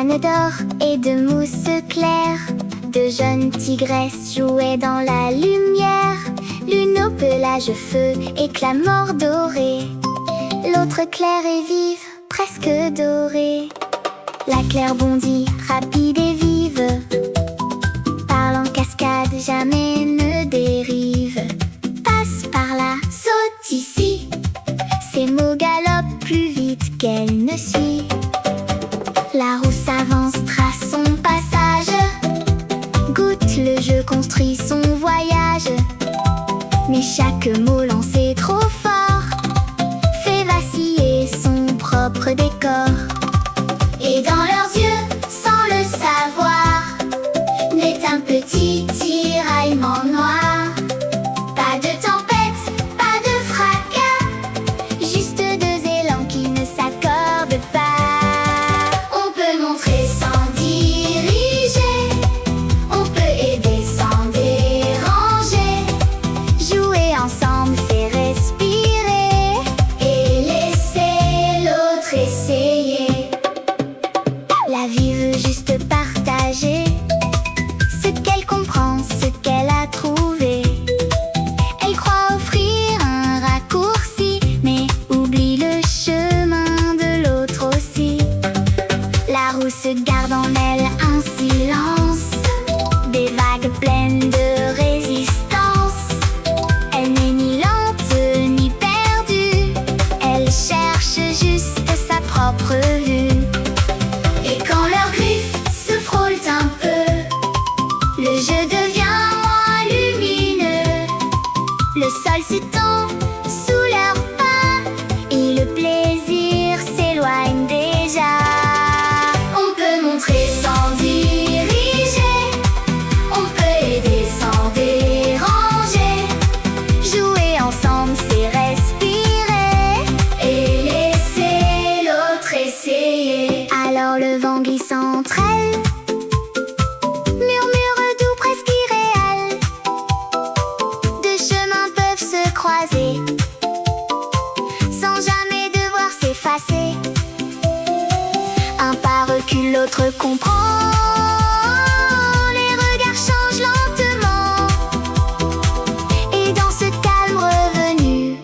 canne d'or et de mousse claire. De jeunes tigresses jouaient dans la lumière. L'une au pelage feu et clamore dorée, l'autre claire et vive, presque dorée. La claire bondit, rapide et vive, parle en cascade, jamais ne dérive. Passe par là, saute ici, ses mots galopent plus vite qu'elle ne suit. La rousse avance, trace son passage, goûte le jeu, construit son voyage. Mais chaque mot lancé trop fort fait vaciller son propre décor. Et dans leurs yeux, sans le savoir, naît un petit tiraillement noir. Pas de tempête, pas de fracas, juste deux élans qui ne s'accordent pas. On peut montrer sans diriger, on peut aider sans déranger. Jouer ensemble, c'est respirer et laisser l'autre essayer. La vie veut juste partager ce qu'elle comprend, ce qu'elle a trouvé. Elle croit offrir un raccourci, mais oublie le chemin de l'autre aussi. La rousse garde en elle un silence, des vagues pleines de résistance. Elle n'est ni lente ni perdue, elle cherche juste sa propre vue. Et quand leurs griffes se frôlent un peu, le jeu devient moins lumineux. Le sol se tend sous leurs pas et le plaisir s'éloigne déjà. On peut montrer sans diriger, on peut aider sans déranger. Jouer ensemble, c'est respirer et laisser l'autre essayer. Alors le vent glisse entre elles, murmure doux, presque irréel. Deux chemins peuvent se croiser sans jamais devoir s'effacer. Un pas recule, l'autre comprend. Les regards changent lentement, et dans ce calme revenu,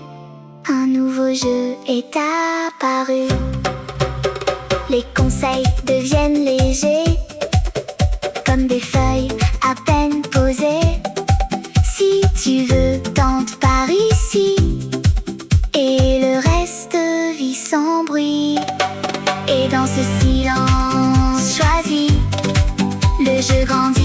un nouveau jeu est apparu. Les conseils deviennent légers, comme des feuilles à peine posées. Si tu veux, tente par ici, et le reste vit sans bruit. Et dans ce silence choisi, le jeu grandit.